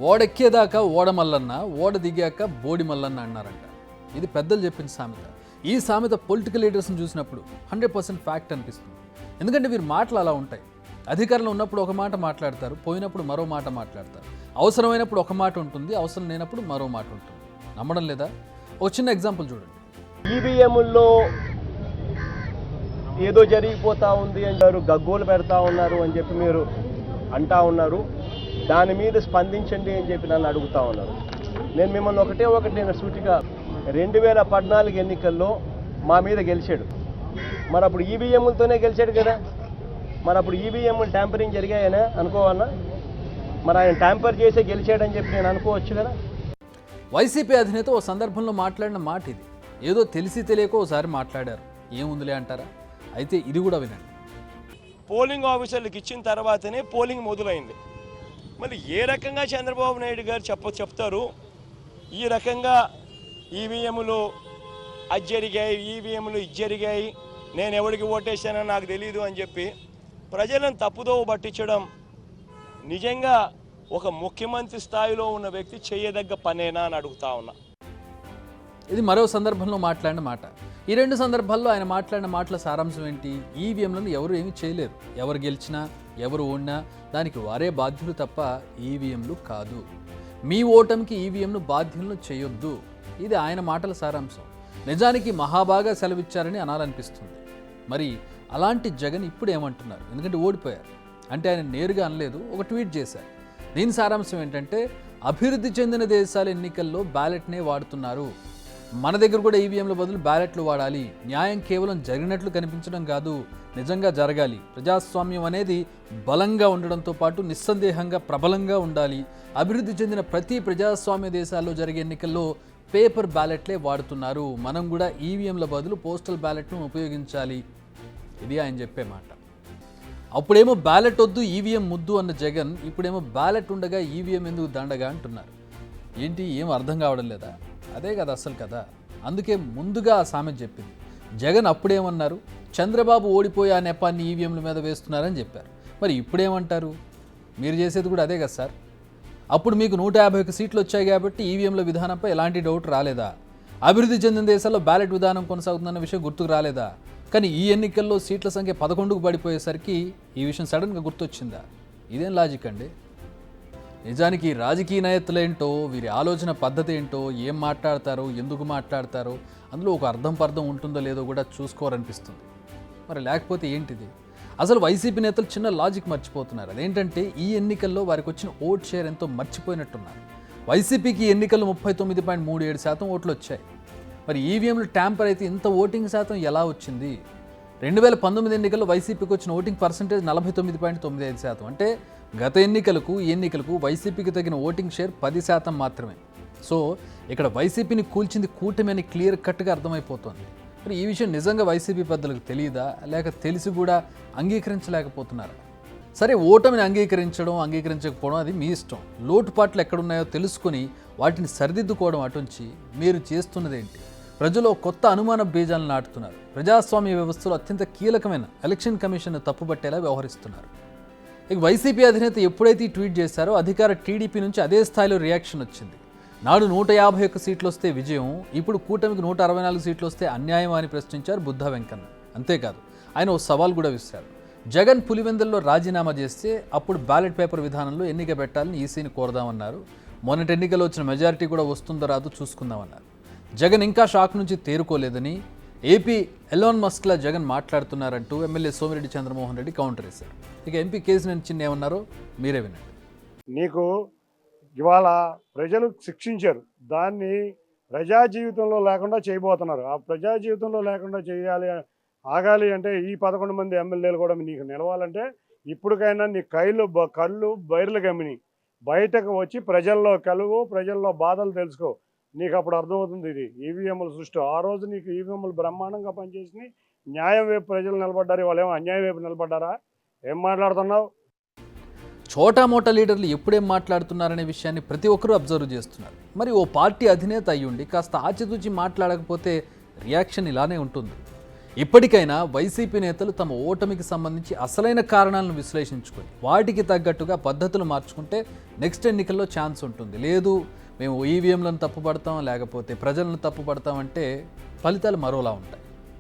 ఓడెక్కేదాకా ఓడమల్లన్న, ఓడ దిగాక బోడి మల్లన్న అన్నారంట. ఇది పెద్దలు చెప్పిన సామెత. ఈ సామెత పొలిటికల్ లీడర్స్ని చూసినప్పుడు 100% ఫ్యాక్ట్ అనిపిస్తుంది. ఎందుకంటే వీరు మాటలు అలా ఉంటాయి. అధికారంలో ఉన్నప్పుడు ఒక మాట మాట్లాడతారు, పోయినప్పుడు మరో మాట మాట్లాడతారు. అవసరమైనప్పుడు ఒక మాట ఉంటుంది, అవసరం లేనప్పుడు మరో మాట ఉంటుంది. నమ్మడం లేదా? ఒక చిన్న ఎగ్జాంపుల్ చూడండి. ఈవీఎంల్లో ఏదో జరిగిపోతూ ఉంది అంటారు, గగ్గోలు పెడతా ఉన్నారు అని చెప్పి మీరు అంటా ఉన్నారు. దాని మీద స్పందించండి అని చెప్పి నన్ను అడుగుతూ ఉన్నారు. నేను మిమ్మల్ని ఒకటి నేను సూటిగా 2014 ఎన్నికల్లో మా మీద గెలిచాడు. మరి అప్పుడు ఈవీఎంలతోనే గెలిచాడు కదా. మరి అప్పుడు ఈవీఎంలు ట్యాంపరింగ్ జరిగాయనే అనుకోవాలన్నా? మరి ఆయన ట్యాంపర్ చేసే గెలిచాడని చెప్పి నేను అనుకోవచ్చు కదా. వైసీపీ అధినేత ఓ సందర్భంలో మాట్లాడిన మాట ఇది. ఏదో తెలిసి తెలియక ఓసారి మాట్లాడారు, ఏముందిలే అంటారా? అయితే ఇది కూడా వినండి. పోలింగ్ ఆఫీసర్లకు ఇచ్చిన తర్వాతనే పోలింగ్ మొదలైంది. మరి ఏ రకంగా చంద్రబాబు నాయుడు గారు చెప్తారు ఈ రకంగా ఈవీఎంలు అది జరిగాయి, ఈవీఎంలు ఇది జరిగాయి, నేను ఎవరికి ఓటేసానో నాకు తెలియదు అని చెప్పి ప్రజలను తప్పుదోవ పట్టించడం నిజంగా ఒక ముఖ్యమంత్రి స్థాయిలో ఉన్న వ్యక్తి చేయదగ్గ పనేనా అని అడుగుతా ఉన్నా. ఇది మరో సందర్భంలో మాట్లాడిన మాట. ఈ రెండు సందర్భాల్లో ఆయన మాట్లాడిన మాటల సారాంశం ఏంటి? ఈవీఎంలను ఎవరు ఏమీ చేయలేరు. ఎవరు గెలిచినా ఎవరు ఓడినా దానికి వారే బాధ్యులు తప్ప ఈవీఎంలు కాదు. మీ ఓటమికి ఈవీఎంను బాధ్యులను చేయొద్దు. ఇది ఆయన మాటల సారాంశం. నిజానికి మహాబాగా సెలవిచ్చారని అనాలనిపిస్తుంది. మరి అలాంటి జగన్ ఇప్పుడు ఏమంటున్నారు? ఎందుకంటే ఓడిపోయారు అంటే ఆయన నేరుగా అనలేదు, ఒక ట్వీట్ చేశారు. దీని సారాంశం ఏంటంటే, అభివృద్ధి చెందిన దేశాల ఎన్నికల్లో బ్యాలెట్నే వాడుతున్నారు, మన దగ్గర కూడా ఈవీఎంల బదులు బ్యాలెట్లు వాడాలి. న్యాయం కేవలం జరిగినట్లు కనిపించడం కాదు, నిజంగా జరగాలి. ప్రజాస్వామ్యం అనేది బలంగా ఉండడంతో పాటు నిస్సందేహంగా ప్రబలంగా ఉండాలి. అభివృద్ధి చెందిన ప్రతి ప్రజాస్వామ్య దేశాల్లో జరిగే ఎన్నికల్లో పేపర్ బ్యాలెట్లే వాడుతున్నారు, మనం కూడా ఈవీఎంల బదులు పోస్టల్ బ్యాలెట్ను ఉపయోగించాలి. ఇది ఆయన చెప్పే మాట. అప్పుడేమో బ్యాలెట్ వద్దు ఈవీఎం ముద్దు అన్న జగన్ ఇప్పుడేమో బ్యాలెట్ ఉండగా ఈవీఎం ఎందుకు దండగా అంటున్నారు. ఏంటి, ఏం అర్థం కావడం లేదా? అదే కదా అసలు కదా. అందుకే ముందుగా ఆ సామెత చెప్పింది. జగన్ అప్పుడేమన్నారు? చంద్రబాబు ఓడిపోయి ఆ నెపాన్ని ఈవీఎంల మీద వేస్తున్నారని చెప్పారు. మరి ఇప్పుడేమంటారు? మీరు చేసేది కూడా అదే కదా సార్. అప్పుడు మీకు 151 సీట్లు వచ్చాయి కాబట్టి ఈవీఎంల విధానంపై ఎలాంటి డౌట్ రాలేదా? అభివృద్ధి చెందిన దేశాల్లో బ్యాలెట్ విధానం కొనసాగుతుందన్న విషయం గుర్తుకు రాలేదా? కానీ ఈ ఎన్నికల్లో సీట్ల సంఖ్య 11కు పడిపోయేసరికి ఈ విషయం సడన్గా గుర్తొచ్చిందా? ఇదేం లాజిక్ అండి? నిజానికి రాజకీయ నాయకులేంటో, వీరి ఆలోచన పద్ధతి ఏంటో, ఏం మాట్లాడతారో, ఎందుకు మాట్లాడతారో అందులో ఒక అర్థం పర్థం ఉంటుందో లేదో కూడా చూసుకోవాలనిపిస్తుంది. మరి లేకపోతే ఏంటిది? అసలు వైసీపీ నేతలు చిన్న లాజిక్ మర్చిపోతున్నారు. అదేంటంటే, ఈ ఎన్నికల్లో వారికి వచ్చిన ఓట్ షేర్ ఎంతో మర్చిపోయినట్టున్నారు. వైసీపీకి ఈ ఎన్నికల్లో 39.37% ఓట్లు వచ్చాయి. మరి ఈవీఎంలు ట్యాంపర్ అయితే ఇంత ఓటింగ్ శాతం ఎలా వచ్చింది? 2019 ఎన్నికల్లో వైసీపీకి వచ్చిన ఓటింగ్ పర్సంటేజ్ 49.95%. అంటే గత ఎన్నికలకు ఈ ఎన్నికలకు వైసీపీకి తగిన ఓటింగ్ షేర్ 10% మాత్రమే. సో ఇక్కడ వైసీపీని కూల్చింది కూటమి అని క్లియర్ కట్గా అర్థమైపోతుంది. మరి ఈ విషయం నిజంగా వైసీపీ పెద్దలకు తెలియదా, లేక తెలిసి కూడా అంగీకరించలేకపోతున్నారా? సరే, ఓటమిని అంగీకరించకపోవడం అది మీ ఇష్టం. లోటుపాట్లు ఎక్కడున్నాయో తెలుసుకొని వాటిని సరిదిద్దుకోవడం అటుంచి మీరు చేస్తున్నదేంటి? ప్రజలు కొత్త అనుమాన బీజాలను నాటుతున్నారు. ప్రజాస్వామ్య వ్యవస్థలో అత్యంత కీలకమైన ఎలక్షన్ కమిషన్ను తప్పుపట్టేలా వ్యవహరిస్తున్నారు. ఇక వైసీపీ అధినేత ఎప్పుడైతే ట్వీట్ చేశారో అధికార టీడీపీ నుంచి అదే స్థాయిలో రియాక్షన్ వచ్చింది. నాడు 151 సీట్లు వస్తే విజయం, ఇప్పుడు కూటమికి 164 సీట్లు వస్తే అన్యాయం అని ప్రశ్నించారు బుద్ధా వెంకన్న. అంతేకాదు, ఆయన ఓ సవాల్ కూడా విసిరారు. జగన్ పులివెందుల్లో రాజీనామా చేస్తే అప్పుడు బ్యాలెట్ పేపర్ విధానంలో ఎన్నిక పెట్టాలని ఈసీని కోరదామన్నారు. మొన్నటి ఎన్నికల్లో వచ్చిన మెజారిటీ కూడా వస్తుందో రాదో చూసుకుందామన్నారు. జగన్ ఇంకా షాక్ నుంచి తేరుకోలేదని, ఏపీ ఎలాన్ మస్క్లా జగన్ మాట్లాడుతున్నారంటూ ఎమ్మెల్యే సోమిరెడ్డి చంద్రమోహన్ రెడ్డి కౌంటర్ వేశారు. ఇక ఎంపీ కేసీఆర్ చిన్న ఏమన్నారో మీరే వినండి. నీకు ఇవాళ ప్రజలు శిక్షించారు, దాన్ని ప్రజా జీవితంలో లేకుండా చేయబోతున్నారు. ఆ ప్రజా జీవితంలో లేకుండా ఆగాలి అంటే ఈ 11 మంది ఎమ్మెల్యేలు కూడా నీకు నిలవాలంటే ఇప్పటికైనా నీ కళ్ళు బైర్లు గమ్మిని బయటకు వచ్చి ప్రజల్లో కలువు, ప్రజల్లో బాధలు తెలుసుకో. నీకు అప్పుడు అర్థమవుతుంది ఇది ఈవీఎంల సృష్టి. ఆ రోజు నీకు ఈవీఎంలు బ్రహ్మాండంగా పనిచేసి న్యాయం వైపు ప్రజలు నిలబడ్డారు, వాళ్ళేమో అన్యాయం వైపు నిలబడ్డారా? ఏం మాట్లాడుతున్నావు? చోటామోటా లీడర్లు ఎప్పుడేం మాట్లాడుతున్నారనే విషయాన్ని ప్రతి ఒక్కరూ అబ్జర్వ్ చేస్తున్నారు. మరి ఓ పార్టీ అధినేత అయ్యుండి కాస్త ఆచితూచి మాట్లాడకపోతే రియాక్షన్ ఇలానే ఉంటుంది. ఇప్పటికైనా వైసీపీ నేతలు తమ ఓటమికి సంబంధించి అసలైన కారణాలను విశ్లేషించుకొని వాటికి తగ్గట్టుగా పద్ధతులు మార్చుకుంటే నెక్స్ట్ ఎన్నికల్లో ఛాన్స్ ఉంటుంది. లేదు మేము ఈవీఎంలను తప్పుపడతాం లేకపోతే ప్రజలను తప్పుపడతాం అంటే ఫలితాలు మరోలా ఉంటాయి.